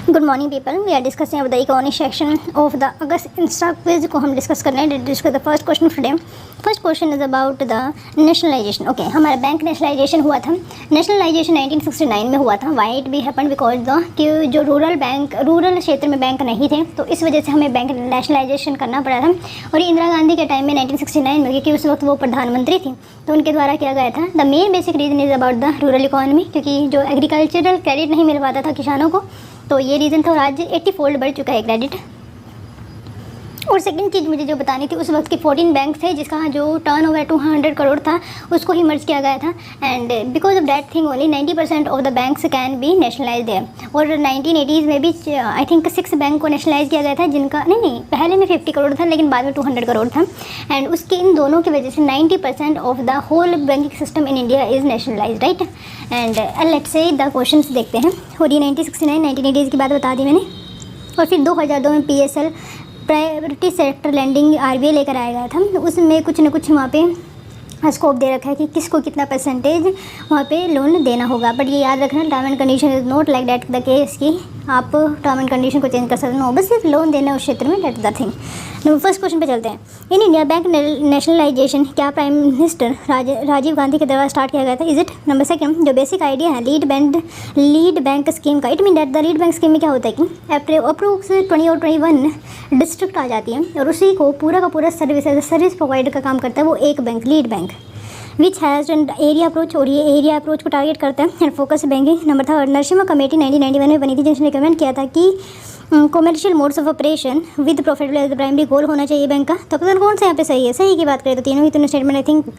Good morning people, we are discussing the economic section of the August insta quiz को हम discuss कर रहे हैं। Discuss the first question today. First question is about the nationalization. Okay, हमारा bank nationalization हुआ था। Nationalization 1969 में हुआ था। Why it be happen because the कि जो रूरल क्षेत्र में बैंक नहीं थे, तो इस वजह से हमें बैंक नेशनलाइजेशन करना पड़ा था। और इंदिरा गांधी के टाइम में 1969 में, क्योंकि उस वक्त वो प्रधानमंत्री थी, तो उनके द्वारा किया गया था। The main basic reason is about the rural economy, क्योंकि जो एग्रीकल्चरल क्रेडिट नहीं मिल पाता था किसानों को, तो ये रीज़न था। और आज 80 फोल्ड बढ़ चुका है क्रेडिट। और सेकंड चीज़ मुझे जो बतानी थी, उस वक्त के 14 बैंक थे जिसका जो टर्नओवर 200 करोड़ था, उसको ही मर्ज किया गया था। And because of that thing only 90% of the banks can be nationalize there. और 1980s में भी आई थिंक 6 बैंक को नेशनलाइज किया गया था, जिनका नहीं पहले में 50 करोड़ था, लेकिन बाद में 200 करोड़ था। एंड उसके इन दोनों की वजह से 90% of the whole banking system in India is nationalize, right. And let's say the questions देखते हैं। और ये 1969 1980s की बात बता दी मैंने। और फिर 2002 में PSL priority sector lending RBI लेकर आया गया था। उसमें कुछ न कुछ वहाँ पे स्कोप दे रखा है कि किसको कितना परसेंटेज वहाँ पे लोन देना होगा। बट ये याद रखना, term and condition is not like that the case कि आप टर्म एंड कंडीशन को चेंज कर सकते हो, बस सिर्फ लोन देना उस क्षेत्र में, that the thing. First question पे चलते हैं। इन इंडिया बैंक नेशनलाइजेशन क्या प्राइम मिनिस्टर राजीव गांधी के द्वारा स्टार्ट किया गया था? Is it? नंबर सेकंड, जो बेसिक आइडिया है लीड बैंक स्कीम का, it mean that the lead bank scheme में क्या होता है कि अप्रोक्स 20 और 21 डिस्ट्रिक्ट आ जाती है, और उसी को पूरा का पूरा सर्विस प्रोवाइड का काम करता है वो एक bank, lead bank, which has an area approach. और ये एरिया अप्रोच को टारगेट करता है and focus banking. Number third, Narasimha committee 1991 में बनी थी, जिसने रिकमेंड किया था कि commercial modes of operation with profit as the primary goal होना चाहिए बैंक का। तो पता कौन सा यहाँ पे सही है? सही की बात करें तो तीनों ही स्टेटमेंट आई थिंक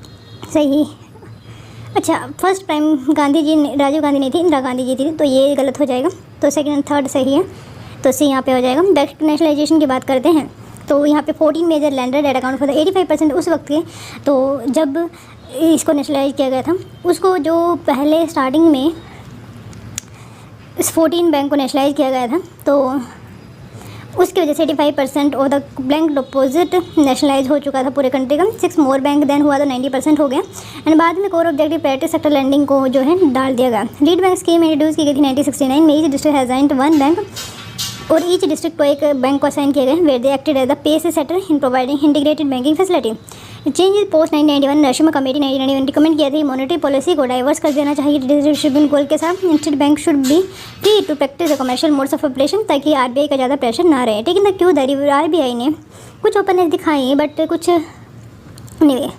सही। अच्छा, फर्स्ट प्राइम गांधी जी, राजीव गांधी नहीं थी, इंदिरा गांधी जी थी, तो ये गलत हो जाएगा। तो सेकंड एंड थर्ड सही है, तो सी यहाँ पे हो जाएगा। बैंक नेशनलाइजेशन की बात करते हैं तो यहाँ पे 14 major lender that account for the 85% उस वक्त के, तो जब इसको नेशनलाइज किया गया था, उसको जो पहले स्टार्टिंग में इस 14 बैंक को नेशनलाइज किया गया था, तो उसकी वजह से 85% of the bank deposit nationalise हो चुका था पूरे कंट्री का। 6 मोर बैंक देन हुआ तो 90% हो गया। एंड बाद में core objective priority sector lending को जो है डाल दिया गया। लीड बैंक स्कीम इंट्रोड्यूस की गई थी 1969 में। Each district has assigned 1 bank, और ईच डिस्ट्रिक्ट को एक बैंक को असाइन किए गए, where they acted as the pace setter in providing integrated banking facility. Change post 1991 Narasimha committee 1991 recommend किया था मॉनेटरी पॉलिसी को डाइवर्स कर देना चाहिए डिस्ट्रीब्यूशन गोल के साथ। Instead bank should be free to practice the commercial modes of operation, ताकि RBI का ज़्यादा प्रेशर ना रहे। लेकिन क्यों RBI ने कुछ ओपननेस दिखाई, बट कुछ नहीं।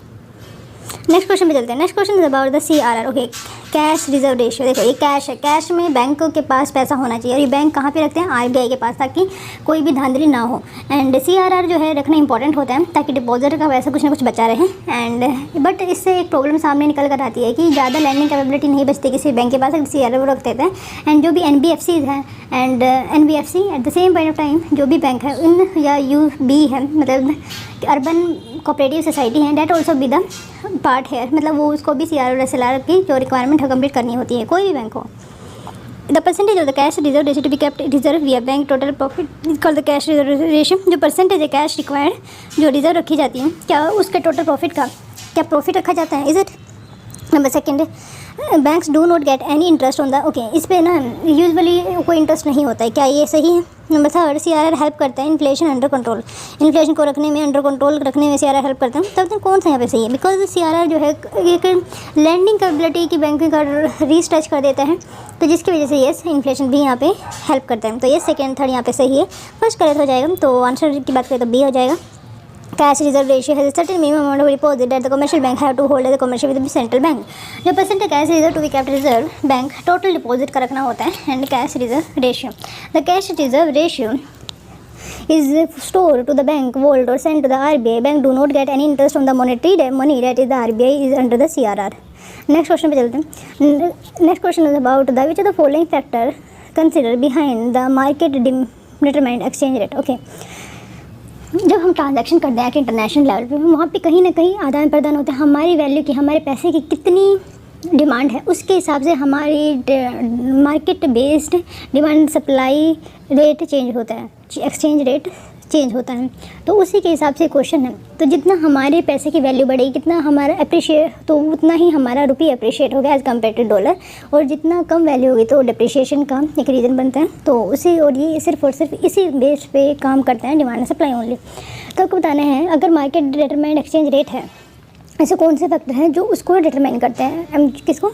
नेक्स्ट क्वेश्चन पे चलते हैं। Next question is about the CRR। Okay, cash reserve ratio. देखो ये कैश है, कैश में बैंक के पास पैसा होना चाहिए, और ये बैंक कहाँ पे रखते हैं? RBI के पास, ताकि कोई भी धांधली ना हो। एंड CRR जो है रखना इंपॉर्टेंट होता है, ताकि डिपॉजिटर का पैसा कुछ ना कुछ बचा रहे। एंड बट इससे एक प्रॉब्लम सामने निकल कर आती है कि ज़्यादा लैंडिंग कैपेबिलिटी नहीं बचती किसी बैंक के पास, अगर CRR वो रख देते हैं। एंड जो भी NBFCs हैं and NBFC at the same point of time जो भी बैंक है उन या UB है, मतलब अर्बन कोऑपरेटिव सोसाइटी है, that also be the part है, मतलब वो उसको भी CRR और SLR की जो रिक्वायरमेंट है कंप्लीट करनी होती है, कोई भी बैंक हो। The percentage of the cash reserve ratio to be kept reserve via bank total profit is called the cash reserve ratio. जो परसेंटेज है कैश रिक्वायर्ड जो रिजर्व रखी जाती है, क्या उसके टोटल प्रॉफिट का क्या प्रॉफिट रखा जाता है? Is it? Number second, banks do not get any interest on the. Okay, इस पे ना यूजुअली कोई इंटरेस्ट नहीं होता है, क्या ये सही है? नंबर थर्ड, CRR हेल्प करता है इन्फ्लेशन अंडर कंट्रोल, इन्फ्लेशन को रखने में, अंडर कंट्रोल रखने में CRR हेल्प करता है। तब कौन सा यहाँ पे सही है? बिकॉज CRR जो है एक लैंडिंग कैपेबिलिटी की बैंकिंग का रीस्ट्रेच कर देता है, तो जिसकी वजह से येस इन्फ्लेशन भी यहाँ पे हेल्प करता है। तो ये सेकेंड थर्ड यहाँ पे सही है। फर्स्ट करेक्ट हो जाएगा, तो आंसर की बात करें तो B हो जाएगा। कैश रिजर्व रेशियो है certain minimum amount of deposit that the commercial bank have to hold as a commercial with the central bank. जो percent cash reserve to be kept reserve bank total deposit का रखना होता है। And cash reserve ratio, the cash reserve ratio is stored to the bank vault or sent to the RBI. Bank do not get any interest on the monetary money that is the RBI is under the CRR. Next question पे चलते हैं। Next question is about the which of the following factor consider behind the market determined exchange rate. Okay, जब हम transaction करते हैं international level पे, वहाँ पे कहीं ना कहीं आदान प्रदान होता है। हमारी वैल्यू की, हमारे पैसे की कितनी डिमांड है, उसके हिसाब से हमारी market based demand supply rate change होता है, एक्सचेंज रेट चेंज होता है। तो उसी के हिसाब से क्वेश्चन है। तो जितना हमारे पैसे की वैल्यू बढ़ेगी, कितना हमारा अप्रिशिएट, तो उतना ही हमारा रुपये अप्रिशिएट होगा एज़ कम्पेयर टू डॉलर। और जितना कम वैल्यू होगी तो डिप्रिशिएशन का एक रीज़न बनता है। तो उसी, और ये सिर्फ और सिर्फ इसी बेस पे काम करता है, डिमांड एंड सप्लाई ओनली। तो आपको बताना है, अगर मार्केट डिटरमाइंड एक्सचेंज रेट है, ऐसे कौन से फैक्टर हैं जो उसको डिटरमाइन करते हैं, किसको,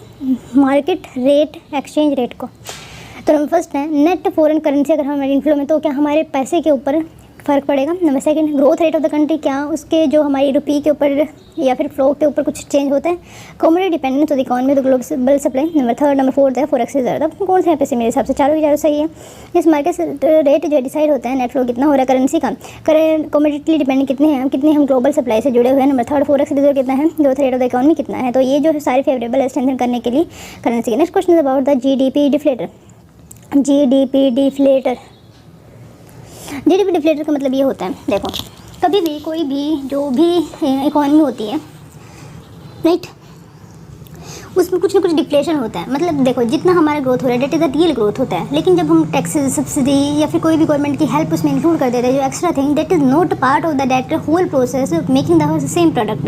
मार्केट रेट, एक्सचेंज रेट को। तो नंबर फर्स्ट है नेट फॉरेन करेंसी, अगर हमारे इनफ्लो में तो क्या हमारे पैसे के ऊपर फ़र्क पड़ेगा। Number second growth rate of the country, क्या उसके जो हमारी रुपये के ऊपर या फिर फ्लो के ऊपर कुछ चेंज होता है। Commodity dependence of the economy the global supply. Number third, number fourth है फॉरेक्स रिजर्व। अब कौन सा है पैसे, मेरे हिसाब से चारों के चारों सही है। इस मार्केट रेट जो डिसाइड होता है नेट फ्लो कितना हो रहा है करेंसी का, कॉमोडिटी डिपेंडेंट कितने हैं, कितने हम ग्लोबल सप्लाई से जुड़े हुए हैं। नंबर थर्ड फॉरेक्स रिजर्व कितना है, growth rate of the economy कितना है। तो ये जो है सारे फेवरेबल है स्ट्रेंथन करने के लिए करेंसी के। Next question is about the GDP deflator. GDP deflator, GDP deflator का मतलब ये होता है, देखो कभी भी कोई भी जो भी इकोनॉमी होती है, राइट, उसमें कुछ ना कुछ डिफ्लेशन होता है। मतलब देखो जितना हमारा ग्रोथ हो रहा है that is the real growth होता है, लेकिन जब हम टैक्सेस, सब्सिडी या फिर कोई भी गवर्नमेंट की हेल्प उसमें इंक्लूड कर देते हैं, जो extra thing that is not part of the that whole process making the same product,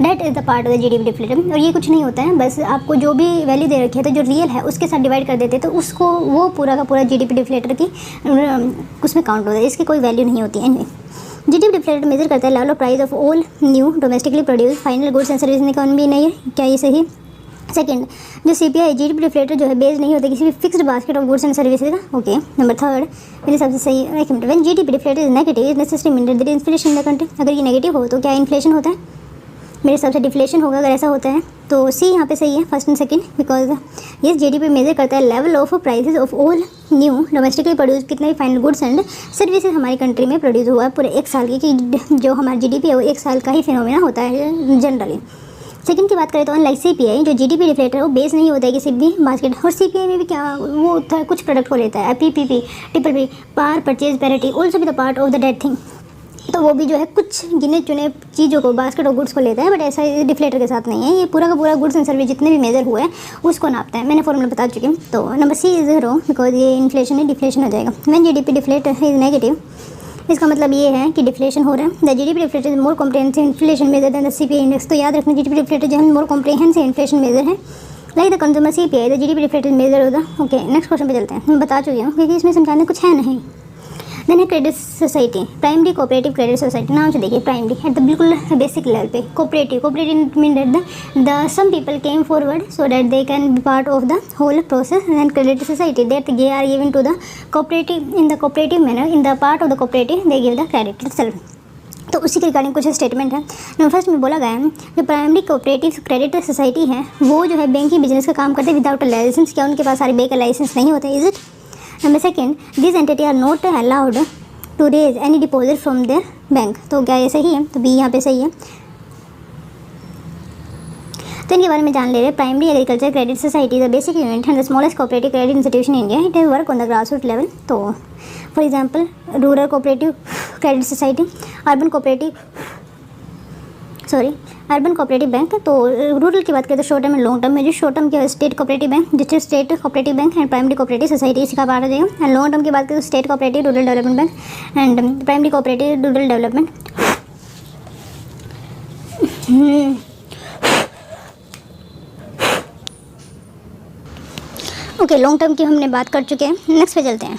that is the part of the GDP deflator. और ये कुछ नहीं होता है, बस आपको जो भी वैल्यू दे रखी है तो जो रियल है उसके साथ डिवाइड कर देते हैं, तो उसको वो पूरा का पूरा जीडीपी डिफ्लेटर की उसमें काउंट होता है, इसकी कोई वैल्यू नहीं होती है। जीडीपी डिफ्लेटर मेजर करता है level of price of all new domestically produce final goods and service in economy. नहीं है क्या ये सही? सेकंड, जो सीपीआई जीडीपी डिफ्लेटर जो है बेस्ड नहीं होता किसी भी fixed basket of goods and services का। ओके, नंबर थर्ड मेरे हिसाब से सही है। When GDP deflator is negative is necessary mean that inflation in the country. अगर ये नेगेटिव हो तो क्या इन्फ्लेशन होता है? मेरे हिसाब से डिफ्लेशन होगा अगर ऐसा होता है। तो सी यहाँ पे सही है, फर्स्ट एंड सेकंड, बिकॉज ये जीडीपी मेजर करता है level of prices of all new domestically produce, कितने भी फाइनल गुड्स एंड सर्विसेज हमारी कंट्री में प्रोड्यूस हुआ है पूरे एक साल की, कि जो हमारा जीडीपी है वो एक साल का ही फिनोमेना होता है जनरली। सेकंड की बात करें तो अनलाइक सीपीआई जो जीडीपी डिफ्लेटर है वो बेस नहीं होता है किसी भी बास्केट। और सीपीआई में भी क्या वो होता है, कुछ प्रोडक्ट को लेता है, PPP, triple P, par purchase parity also भी the part of the that thing. तो वो भी जो है कुछ गिने चुने चीज़ों को, बास्केट ऑफ गुड्स को लेता है, बट ऐसा डिफ्लेटर के साथ नहीं है। ये पूरा का पूरा गुड्स एंड सर्विस जितने भी मेजर हुए हैं उसको नापता है। मैंने फॉर्मूला बता चुकी हूँ। तो नंबर सी इज रो, बिकॉज ये इन्फ्लेशन है, डिफ्लेशन हो जाएगा। When GDP deflator is negative, इसका मतलब ये है कि डिफ्लेशन हो रहा है। The GDP deflator is more comprehensive inflation measure than the CPI index. तो याद रखना जीडीपी डिफ्लेटर जो है मोर कॉम्प्रिहेंसिव इन्फ्लेशन मेजर है, like the consumer CPI the GDP deflator is measure होगा। ओके, नेक्स्ट क्वेश्चन पे चलते हैं। मैं बता चुकी हूँ क्योंकि इसमें समझाने कुछ है नहीं। देन है credit society, primary cooperative credit society. नाम से देखिए प्राइमरी एट द बिल्कुल बेसिक लेवल पे। Cooperative mean that the some people came forward so that they can be part of the whole process. And credit society that they are given to the cooperative in the cooperative manner, in the part of the cooperative they give the credit itself. तो उसी के regarding कुछ statement है। Number first में बोला गया है जो प्राइमरी कोऑपरेटिव क्रेडिट सोसाइटी है वो जो है बैंकिंग बिजनेस का काम करते हैं विदाउट अ लाइसेंस। क्या उनके पास सारे बैंक का लाइसेंस नहीं होता? Is it? Number second, this entity are not allowed to raise any deposit from their bank. तो क्या ये सही है? तो बी यहाँ पे सही है। तो इनके बारे में जान ले रहे हैं। Primary agriculture credit society the basic unit and the smallest cooperative credit institution in India. It work on the grass root level. तो for example rural cooperative credit society, urban cooperative bank. तो rural की बात करें तो short term and long term में, जो short term के state cooperative bank, जिससे state cooperative bank and primary cooperative society इसका पार्ट हो जाएगा। एंड लॉन्ग टर्म की बात करें तो state cooperative rural development bank and primary cooperative rural development. Okay, long term की हमने बात कर चुके हैं। नेक्स्ट पे चलते हैं।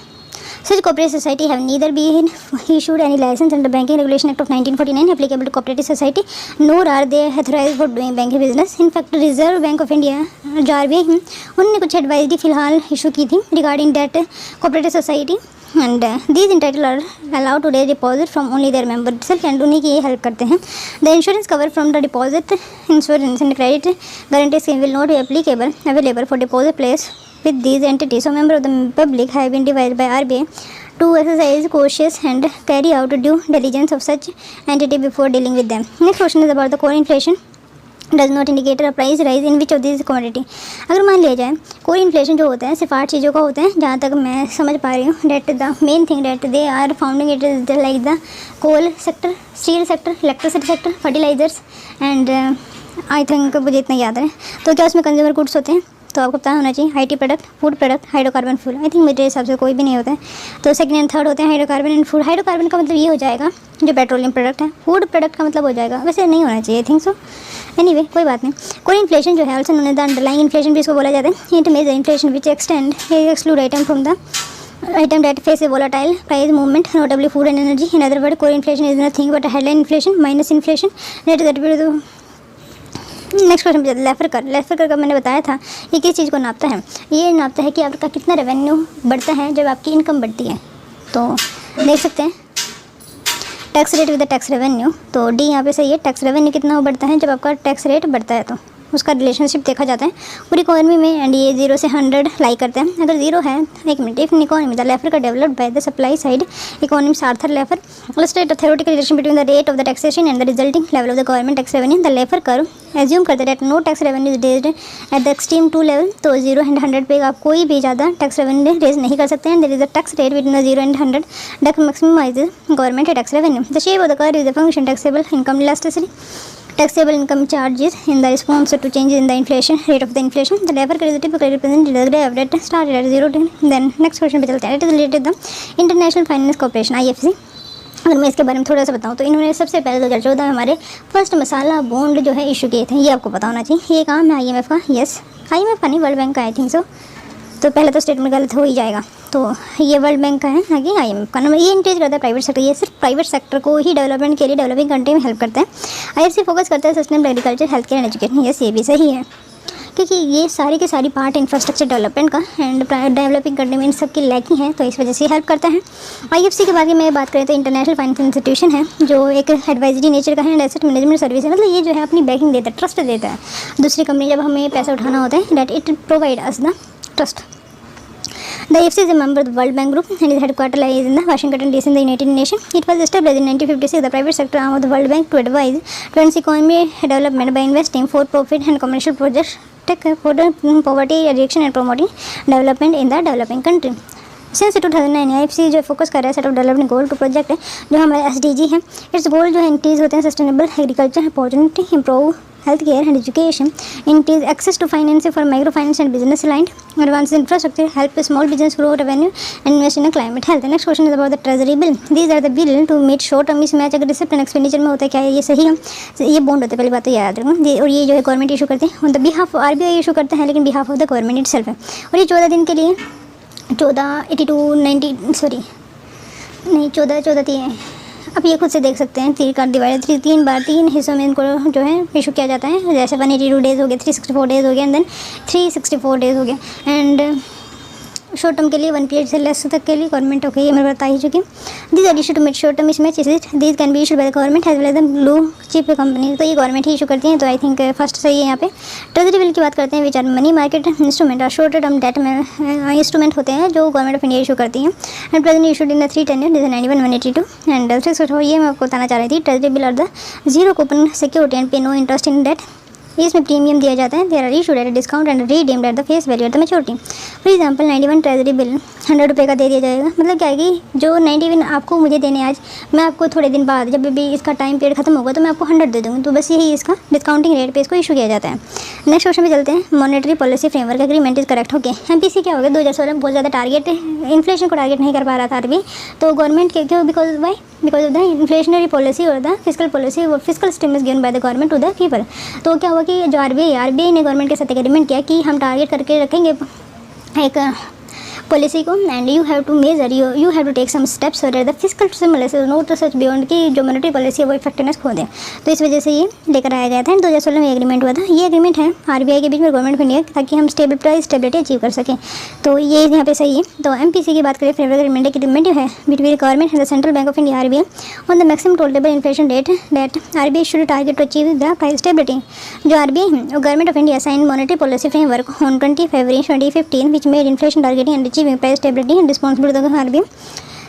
Such cooperative society have neither been issued any license under Banking Regulation Act of 1949 applicable to cooperative society, nor are they authorized for doing banking business. In fact, Reserve Bank of India जो RBI उन्होंने कुछ advisory फिलहाल issue की थी regarding that cooperative society and these entitle are allowed to raise deposit from only their member self and उन्हीं की ये help करते हैं। The insurance cover from the deposit insurance and credit guarantee scheme will not be available for deposit place with these entities. So members of the public have been advised by RBI to exercise cautious and carry out due diligence of such entity before dealing with them. Next question is about the core inflation does not indicate a price rise in which of these commodity. अगर मान लिया जाए core inflation जो होता है सिर्फ 8 चीज़ों का होता है जहाँ तक मैं समझ पा रही हूँ। That the main thing that they are founding it is like the coal sector, steel sector, electricity sector, fertilizers and I think मुझे इतना याद है। तो क्या उसमें कंज्यूमर गुड्स होते हैं? तो आपको पता होना चाहिए IT product, food product, hydrocarbon fuel. I think मेरे हिसाब से कोई भी नहीं होता है। तो सेकंड एंड थर्ड होते हैं हाइड्रोकार्बन एंड फूड। हाइड्रोकार्बन का मतलब ये हो जाएगा जो पेट्रोलियम प्रोडक्ट है, फूड प्रोडक्ट का मतलब हो जाएगा, वैसे नहीं होना चाहिए, आई थिंक सो। एनीवे कोई बात नहीं। कोर इन्फ्लेशन जो है also known as the underlying inflation भी इसको बोला जाता है। It measure inflation which exclude item from the item that face a volatile price movement, notably food and energy. In other words, core inflation is nothing but a headline inflation minus inflation that is attributed to। Next question पे Laffer कर का मैंने बताया था ये किस चीज़ को नापता है। ये नापता है कि आपका कितना रेवेन्यू बढ़ता है जब आपकी इनकम बढ़ती है। तो देख सकते हैं tax rate with the tax revenue. तो डी यहाँ पे सही है। टैक्स रेवेन्यू कितना बढ़ता है जब आपका टैक्स रेट बढ़ता है, तो उसका रिलेशनशिप देखा जाता है पूरी इकोनॉमी में। एंड ये 0 से 100 लाई करते हैं। अगर 0 है, एक minute, if economy the Laffer का developed by the supply side economics Arthur Laffer illustrate a theoretical relation between the rate of the taxation and the resulting level of the government tax revenue. The Laffer curve assume करते हैं no tax revenue is raised at the extreme 2 level। तो 0 and 100 पे आप कोई भी ज़्यादा tax revenue raise नहीं कर सकते हैं। there is a tax rate between the 0 and 100 that maximizes government tax revenue. The shape of the curve is the function taxable income elasticity. Taxable income charges in the response to changes in the inflation rate of the inflation. The lever curve typically represents the graph that started at 0 to then next question पे चलते हैं। It is related to the International Finance Corporation IFC। अगर मैं इसके बारे में थोड़ा सा बताऊँ तो इन्होंने सबसे पहले 2014 में हमारे फर्स्ट मसाला बॉन्ड जो है इशू किए थे। ये आपको पता होना चाहिए। ये काम है IMF का, यस IMF का नहीं, वर्ल्ड बैंक का, आई थिंक सो। तो पहले तो स्टेटमेंट गलत हो ही जाएगा। तो ये वर्ल्ड बैंक का है, आगे IMF का नंबर। ये इंकरेज करता है प्राइवेट सेक्टर। ये सिर्फ प्राइवेट सेक्टर को ही डेवलपमेंट के लिए डेवलपिंग कंट्री में हेल्प करता है। IFC फोकस करता है sustainable agriculture, health care and education. Yes ये भी सही है क्योंकि ये सारी के सारी पार्ट इंफ्रास्ट्रक्चर डेवलपमेंट का एंड डेवलपिंग कंट्री में इन सब की लैकिंग है, तो इस वजह से हेल्प करता है। IFC के बारे में बात करें तो इंटरनेशनल फाइनेंस इंस्टीट्यूशन है जो एक एडवाइजरी नेचर का है एंड एसेट मैनेजमेंट सर्विस है। मतलब ये जो है अपनी बैकिंग देता है, ट्रस्ट देता है दूसरी कंपनी जब हमें पैसा उठाना होता है, that it provide us the trust. The IFC is a member of the World Bank Group and is headquartered in the Washington DC in the United Nations. It was established in 1956, the private sector arm of the World Bank, to advise towards economic development by investing for profit and commercial projects, for poverty reduction and promoting development in the developing country. Since 2009 IFC जो focus कर रहा है set of development goal to project है जो हमारे SDG है। It's गोल जो है इंक्रीज होते हैं sustainable agriculture opportunity, improve health care and education, increase access to financing for micro finance and business line, advance infrastructure, help small business grow revenue and invest in climate health. Next question is about the treasury bill. These are the bill to meet short term mismatch. अगर discipline expenditure में होता है क्या है, ये सही है, ये बॉन्ड होते हैं, पहली बात तो याद रखना। और ये जो है गवर्नमेंट इशू करते हैं on the behalf, RBI issue करते हैं लेकिन behalf of the government itself है। और ये 14 दिन के लिए 14 अब ये खुद से देख सकते हैं। 3 का डिवाइड 3 बार 3 हिस्सों में इनको जो है इशू किया जाता है। जैसे 182 डेज़ हो गए, 364 डेज़ हो गए एंड देन 364 डेज़ हो गए। एंड शॉर्ट टर्म के लिए 1 पीरियड से लेस तक के लिए गवर्नमेंट ओके, ये मैं बता ही चुकी हूँ। This are issue to make short term इसमें this can be issued by the government as well as the blue chip company. तो ये गवर्नमेंट ही इशू करती हैं, तो आई थिंक फर्स्ट सही है यहाँ पे। ट्रेजरी बिल की बात करते हैं which are money market instrument और शॉर्ट टर्म डेट में इंस्ट्रूमेंट होते हैं जो गवर्नमेंट ऑफ इंडिया इशू करती हैं। And present issued in the 3 tenure, this 91 182 and ये मैं आपको बताना चाह रही थी। ट्रेजरी बिल और the zero coupon security and pay no interest in debt. इसमें प्रीमियम दिया जाता है। There are issued at discount and redeemed at the face value at the maturity. For example 91 treasury bill 100 रुपये का दे दिया जाएगा। मतलब क्या है कि जो 91 आपको मुझे देने आज, मैं आपको थोड़े दिन बाद जब भी इसका टाइम पीरियड खत्म होगा तो मैं आपको 100 दे दूँगी। तो बस यही इसका डिस्काउंटिंग रेट पे इसको इशू किया जाता है। नेक्स्ट क्वेश्चन पे चलते हैं। Monetary policy framework agreement is correct. Okay, MPC क्या हो गया 2016 में बहुत ज़्यादा टारगेट इन्फ्लेशन को टारगेट नहीं कर पा रहा था RBI। तो गवर्नमेंट के क्यों, because of the inflationary policy और द फिजिकल पॉलिसी और physical stimulus given by the government to the people. तो क्या हुआ कि जो RBI ने गवर्नमेंट के साथ एग्रीमेंट किया कि हम टारगेट करके रखेंगे एक पॉलिसी को and you have to measure you have to take some steps so that the physical stimulus is not such beyond कि जो मॉनेटरी पॉलिसी है वो इफेक्टिवनेस खो दे। तो इस वजह से ये लेकर आया गया था। 2016 में एग्रीमेंट हुआ था। ये एग्रीमेंट है RBI के बीच में गवर्नमेंट ऑफ इंडिया, ताकि हम स्टेबिलिटी अचीव कर सकें। तो ये यहाँ पे सही है। तो MPC की बात करें, फ्रेमवर्क एग्रीमेंट है between government and the central bank of India RBI on the maximum tolerable inflation rate that RBI should target to achieve the price stability. जो RBI है और government of India sign monetary policy framework on 20 February 2015 which made inflation targeting and achieving price stability and responsible to the RBI.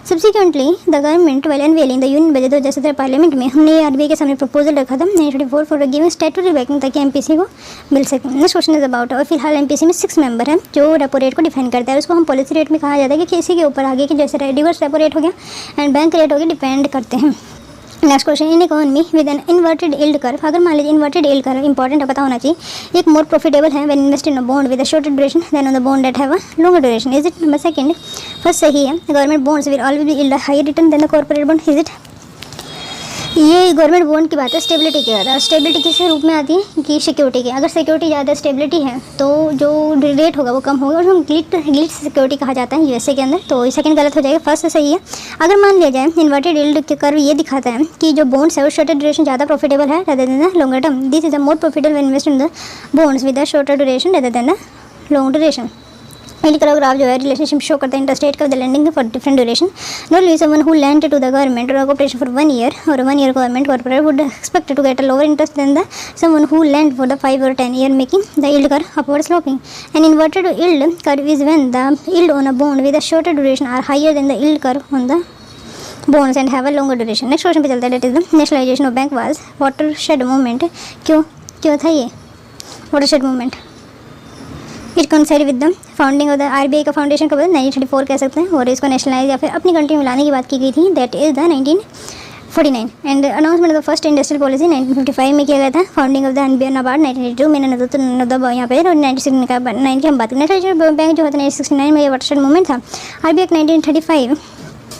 Subsequently, the government while unveiling the union budget 2017 parliament में हमने RBI के सामने proposal रखा था 1924 for giving statutory banking ताकि MPC को मिल सके। Next question is about, और फिलहाल MPC में 6 मेंबर हैं जो रेपो रेट को डिफाइन करता है। उसको हम पॉलिसी रेट में कहा जाता है कि किसी के ऊपर आगे कि जैसे रिवर्स रेपो रेट हो गया एंड बैंक रेट हो गया डिपेंड करते हैं। Next question, in economy with N inverted yield curve, अगर मान लीजिए इन्वर्टेड यील्ड कर्व इंपॉर्टेंट है, पता होना चाहिए, एक मोर प्रॉफिटेबल है when invest in a bond with a shorter duration than on the bond that have a longer duration, is it? Number second, first सही है, government bonds will always be yield a higher return than the corporate bond, is it? ये government bond की बात है, stability की बात है। Stability किस रूप में आती है कि सिक्योरिटी की, अगर सिक्योरिटी ज़्यादा स्टेबिलिटी है तो जो रेट होगा वो कम होगा, और हम गिल्ट सिक्योरिटी कहा जाता है यूएसए के अंदर, तो सेकंड गलत हो जाएगा, फर्स्ट सही है। अगर मान लिया जाए इन्वर्टेड यील्ड के कर्व ये दिखाता है कि जो बॉन्ड्स है वो शॉर्टर ड्यूरेशन ज़्यादा प्रॉफिटेबल है rather than the longer term, this is a more profitable when invest in the bonds with the shorter duration rather than the long duration. Yield curve graph जो है relationship show करता है interest rate का the lending for different duration, not someone who lent to the government और corporation for 1 year और 1 year government corporate would expect to get a lower interest than the someone who lent for the 5 or 10 year making the yield curve upward sloping. An inverted yield curve is when the yield on a bond with a shorter duration are higher than the yield curve on the bonds and have a longer duration। Next question पे चलता है, that is the nationalization of bank was watershed movement, क्यों था ये watershed movement? It कंसाइड with the founding of the RBI का foundation कब 1934 कह सकते हैं, और इसको नेशनलाइज या फिर अपनी कंट्री में लाने की बात की गई थी, that is the 1949। And announcement of the first industrial policy 1955 में किया गया था, founding of the NBI NABARD 1982 में नदब यहाँ पे, और 1969 की हम बात करें। नेशनल बैंक जो होता है 1969 में ये वाटरशेड मूवमेंट था। आरबीआई 1935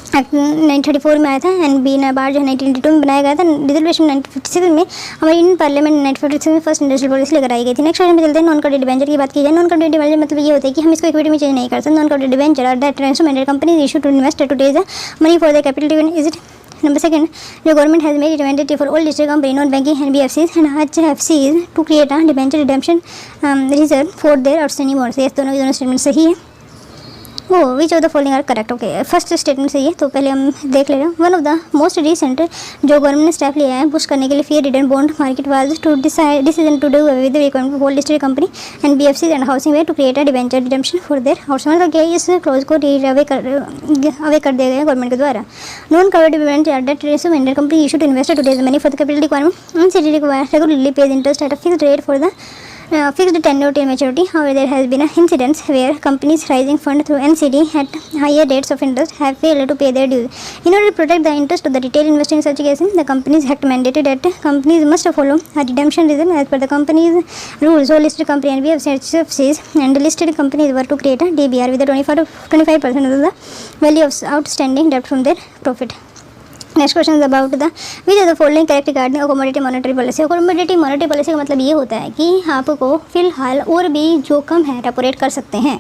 एक्ट 1934 में आया था, एंड बी नाबार्ड जो है 1982 में बनाया गया था। रिजर्वेशन 1956 में हमारी इंडियन पार्लियामेंट 1956 में फर्स्ट इंडस्ट्रियल पॉलिसी लेकर आई गई थी। नेक्स्ट क्वेश्चन पे चलते हैं, नॉन कवरेड डिबेंचर की बात की जाए। नॉन कवरेड डिबेंचर मतलब ये होता है कि हम इसको इक्विटी में चेंज नहीं कर सकते। Non covered debenture are that instrument companies issue to investor to raise money for the capital given, is it? Number second, the government has made it mandatory for all listed companies, non-banking NBFCs and HFCs to create a debenture redemption reserve for their outstanding bonds। yes, दोनों statement सही है। वो which of the following are correct? Okay, first statement सही है, तो पहले हम देख ले रहे हैं। One of the most recent जो गवर्नमेंट ने स्टेप लिया है पुश करने के लिए fair return bond market was to decision to do with the requirement of all listed company and BFCs and housing way to create a debenture redemption for their outstanding. मतलब क्या इस close को away कर दिया गया government के द्वारा। Non covered debenture are that Indian company issue to investor to raise money for the capital requirement and city require regularly pays interest at a fixed rate for the fixed tenure till maturity। However, there has been incidents where companies raising funds through NCD at higher rates of interest have failed to pay their dues. In order to protect the interest of the retail investor in such cases, the Companies Act mandated that companies must follow a redemption reserve as per the company's rules. All listed companies and BFCs and listed companies were to create a DBR with a 25% of the value of outstanding debt from their profit। Next question is about the which of the following correct regarding accommodative monetary policy. Accommodative monetary policy का मतलब ये होता है कि आपको फिलहाल और भी जो कम है रेपो रेट कर सकते हैं।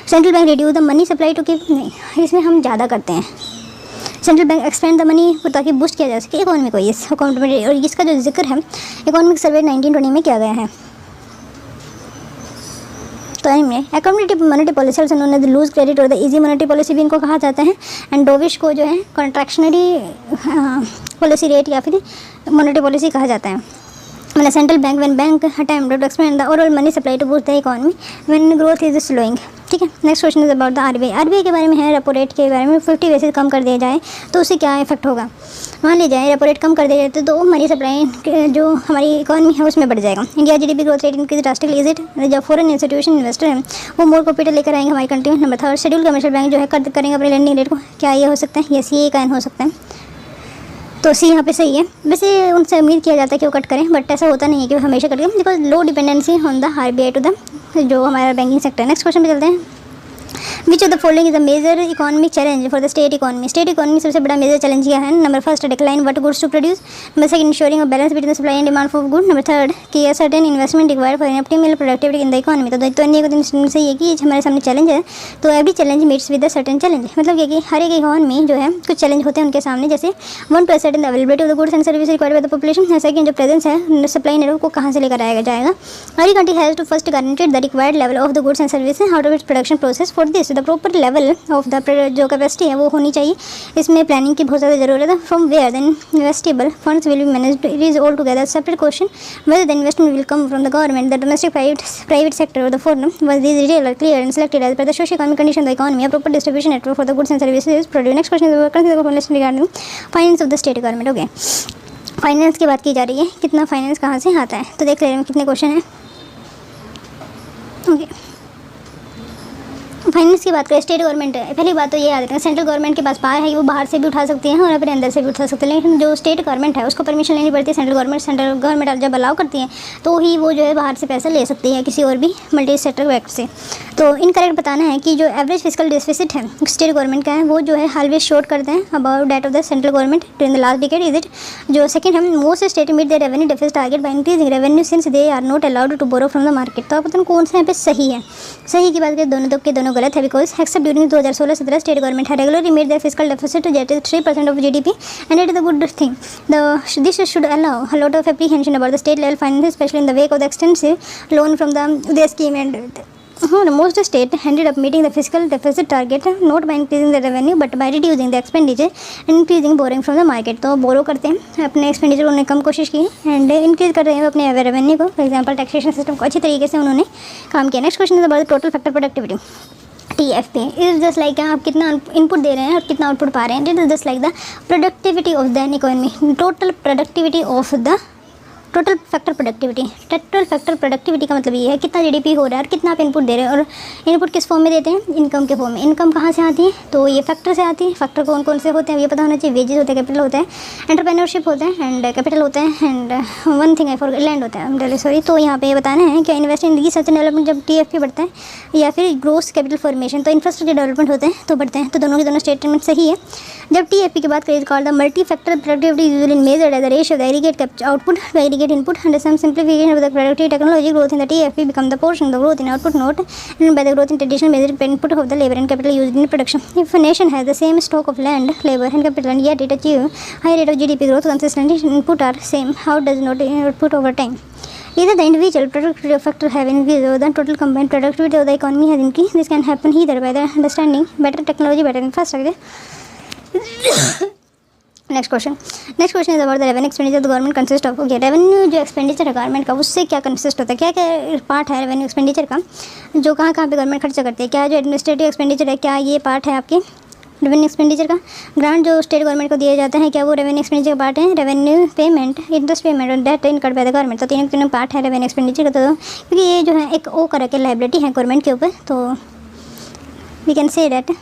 Central bank reduce the money supply to keep, नहीं, इसमें हम ज़्यादा करते हैं। Central bank expand the money ताकि बूस्ट किया जा सके इकोनॉमी को। इस अकोमोडेटिव और इसका जो जिक्र है इकोनॉमिक सर्वे 1920 में किया गया है। तो इनमें accommodative monetary policy also known as loose credit और द इजी मॉनेटरी पॉलिसी भी इनको कहा जाता है। एंड डोविश को जो है कॉन्ट्रैक्शनरी पॉलिसी रेट या फिर मॉनेटरी पॉलिसी कहा जाता है। मतलब central bank when bank attempt to expand the overall money supply to boost the economy when growth is slowing. ठीक है, next question is about the RBI. RBI के बारे में है, रेपो रेट के बारे में 50 बेसिस कम कर दिया जाए तो उससे क्या इफेक्ट होगा। मान लीजिए जाए रेपो रेट कम कर दिया जाए तो मनी सप्लाई जो हमारी इकोनॉमी है उसमें बढ़ जाएगा। India GDP growth rate increase drastically, is it? जब फॉरेन इंस्टीट्यूशन इन्वेस्टर हैं वो मोर कैपिटल लेकर आएंगे हमारी कंट्री में। Number third, schedule commercial bank जो है कट करेंगे अपने लेंडिंग रेट को, क्या ये हो सकता है? यस, ये कायम हो सकता है, तो सी यहाँ पे सही है। वैसे उनसे उम्मीद किया जाता है कि वो कट करें, बट ऐसा होता नहीं है कि वो हमेशा कट करें, because low dependency on the RBI to the जो हमारा बैंकिंग सेक्टर। नेक्स्ट क्वेश्चन पे चलते हैं। Which of the following is the major economic challenge for the state economy. State economy सबसे बड़ा मेजर चैलेंज क्या है? Number first, decline what goods to produce. Number second, insuring a balance between the supply and demand for good. Number third, कि a certain investment required for N optimal productivity in the economy. तो अन्य को से ये कि हमारे सामने challenge है, तो every challenge meets with the certain challenge. मतलब ये कि हर एक इकोनॉमी जो है कुछ चैलेंज होते हैं उनके सामने, जैसे one two certain the availability of the goods and service required by the population. ऐसा कि जो प्रेजेंस है सप्लाई नेटवर्क को कहाँ से लेकर आया जाएगा। हर country has to first guaranteed the required level of the goods and service out of its production process. For this the proper level of the जो कैपेसिटी है वो होनी चाहिए। इसमें प्लानिंग की बहुत ज़्यादा जरूरत है। From where the investable funds will be managed, it is all together separate question whether the investment will come from the government, the domestic private sector और the foreign. Was these details are clear and selected as per the socio-economic condition of the economy, a proper distribution network for the goods and services is produced। Next question is consider regarding finance of the state government। Okay, finance की बात की जा रही है, कितना finance कहाँ से आता है, तो देख ले रहे हैं कितने क्वेश्चन हैं। ओके, फाइनेंस की बात करें, स्टेट गवर्नमेंट है, पहली बात तो ये याद रखना, सेंट्रल गवर्नमेंट के पास पावर है, वो बाहर से भी उठा सकती है और अपने अंदर से भी उठा सकते हैं, लेकिन जो स्टेट गवर्नमेंट है उसको परमिशन लेनी पड़ती है। सेंट्रल गवर्नमेंट जब अलाउ करती है तो ही वो जो है बाहर से पैसा ले सकती है किसी और भी मल्टी सेक्टर बैंक से। तो इनकरेक्ट बताना है कि जो एवरेज फिजिकल डिफिसिट है स्टेट गवर्नमेंट का है वो जो है ऑलवेज शॉर्ट करते हैं about debt of the central government during the last decade. Is it जो सेकंड है, most state meet the revenue deficit target by increasing revenue since they are not allowed to borrow from the market. तो आप बताओ कौन सा यहाँ पे सही है? सही की बात करें दोनों गलत है, because except during 2016-17 state government है regularly made their physical deficit that is 3% of GDP and it is a good thing. This should allow a lot of apprehension about the state level finances, especially in the wake of the extensive loan from the Uday scheme, and most state ended up meeting the fiscal deficit target not by increasing the revenue but by reducing the expenditure and increasing borrowing from the market। तो बोरो करते हैं, अपने expenditure उन्होंने कम कोशिश की and increase कर रहे हैं अपने रेवेन्यू को। फॉर एग्जांपल टैक्सेशन सिस्टम को अच्छी तरीके से उन्होंने काम किया। Next question is about total factor productivity. TFP is just like आप कितना इनपुट दे रहे हैं और कितना आउटपुट पा रहे हैं। It is just like the productivity of the economy, total productivity of the total factor productivity. Total factor productivity का मतलब ये है कितना जीडीपी हो रहा है और कितना आप इनपुट दे रहे हैं। और इनपुट किस फॉर्म में देते हैं? इनकम के फॉर्म में। इनकम कहाँ से आती है? तो ये फैक्टर से आती है। फैक्टर कौन कौन से होते हैं ये पता होना चाहिए। वेजेस होते हैं, कैपिटल होता है, एंटरप्रेन्योरशिप होता है एंड कैपिटल होता है and one thing I for land होता है, डेली सॉरी। तो यहाँ पे ये बताना है कि invest in research and development जब TFP बढ़ता है या फिर ग्रोस कैपिटल फॉर्मेशन तो इंफ्रास्ट्रक्चर डेवलपमेंट होते हैं तो बढ़ते हैं। तो दोनों के दोनों स्टेटमेंट सही है। जब TFP की बात करें called the multi factor productivity usually measured as the ratio of the aggregate output to aggregate input and some simplification of the productivity technology growth in the TFP become the portion of the growth in output not and by the growth in traditional measured input of the labor and capital used in production. If a nation has the same stock of land, labor and capital and yet it achieve high rate of GDP growth consistently, input are same, how does not output over time? Either the individual productivity factor have increased or the total combined productivity of the economy has increased. This can happen either by the understanding better technology, better infrastructure. Next question is about the revenue expenditure the government consist of. Okay, revenue जो expenditure है government का उससे क्या consist होता है, क्या क्या part है रेवेन्यू एक्सपेंडिचर का, जो कहाँ पे गवर्नमेंट खर्चा करती है। क्या जो एडमिनिस्ट्रेटिव एक्सपेंडिचर है क्या ये पार्ट है आपके रेवेन्यू एक्सपेंडिचर का। ग्रांट जो स्टेट गवर्नमेंट को दिए जाते हैं क्या वो रेवेन्यू एक्सपेंडिचर का पार्ट है। रेवेन्यू पेमेंट, इंटरेस्ट पेमेंट और debt incurred by the government, तो तीनों पार्ट है रेवेन्यू एक्सपेंडिचर का। तो क्योंकि ये जो है एक ओ करा के लाइबिलिटी है गवर्नमेंट के ऊपर, तो we can say that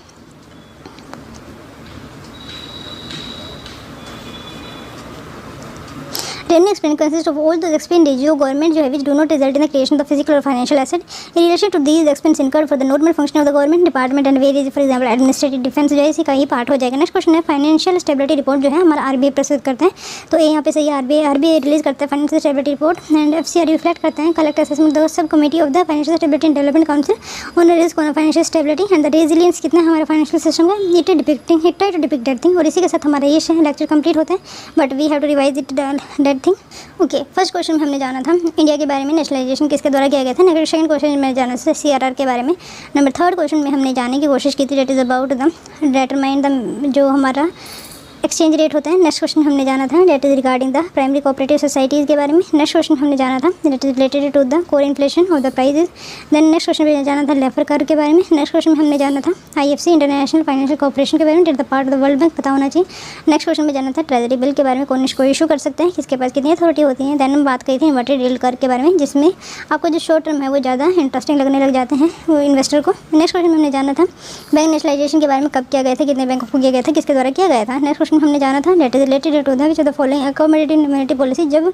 revenue expense consists of all those expenditures जो गवर्नमेंट जो है which do not result in the creation of the physical or financial asset in relation to these expense incurred for the normal function of the government department and various for example administrative defense जो है इसी का ही part हो जाएगा। Next question है financial stability report जो है हमारा RBI प्रस्तुत करते हैं। तो ये यहाँ पे सही RBI रिलीज करता है financial stability report and FCR reflect करते हैं collect assessment the sub committee of the financial stability and development council on risk on financial stability and the resilience कितना हमारा फाइनेंशियल सिस्टम का it depicting it try to depict that thing. और इसी के साथ हमारा ये लेक्चर कंप्लीट होता है but we have to revise it that thing. Okay, first question में हमने जाना था इंडिया के बारे में, नेशनलाइजेशन किसके द्वारा किया गया था। नेक्स्ट सेकंड क्वेश्चन में जाना था CRR के बारे में। नंबर थर्ड क्वेश्चन में हमने जाने की कोशिश की थी that is about the determine the जो हमारा एक्सचेंज रेट होता है। नेक्स्ट क्वेश्चन हमने जाना था that is regarding the primary cooperative societies के बारे में। नेक्स्ट क्वेश्चन हमने जाना था that is related to the core inflation और the prices. Then next question में जाना था लेफर कर के बारे में। नेक्स्ट क्वेश्चन में हमने जाना था IFC इंटरनेशनल फाइनेंशियल कॉर्पोरेशन के बारे में, that the part of the World Bank पता होना चाहिए। नेक्स्ट क्वेश्चन में जाना था ट्रेजरी बिल के बारे में, कौन इसको इशू कर सकते हैं, किसके पास कितनी अथॉरिटी होती है। देन हम बात करी थी इन्वर्टेड यील्ड कर्व के बारे में जिसमें आपको जो शॉर्ट टर्म है वो ज़्यादा इंटरेस्टिंग लगने लग जाते हैं वो इन्वेस्टर को। नेक्स्ट क्वेश्चन में हमने जाना था बैंक नेशनलाइजेशन के बारे में, कब किया गया था, कितने बैंकों को किया गया था, किसके द्वारा किया गया था। नेक्स्ट क्वेश्चन हमने जाना था that is related to the following accommodative monetary policy. जब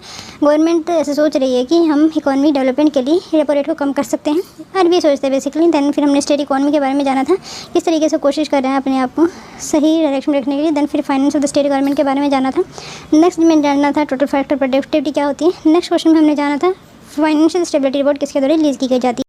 गवर्नमेंट ऐसे सोच रही है कि हम इकोनॉमी डेवलपमेंट के लिए रेपो रेट को कम कर सकते हैं, RBI सोचते हैं बेसिकली। दैन फिर हमने स्टेट इकोनॉमी के बारे में जाना था, किस तरीके से कोशिश कर रहे हैं अपने आप को सही डायरेक्शन में रखने के लिए। देन फिर finance of the state government के बारे में जाना था। नेक्स्ट में जानना था टोटल फैक्टर प्रोडक्टिविटी क्या होती है। नेक्स्ट क्वेश्चन में हमने जाना था फाइनेंशियल स्टेबिलिटी रिपोर्ट किसके द्वारा रिलीज की गई जाती है।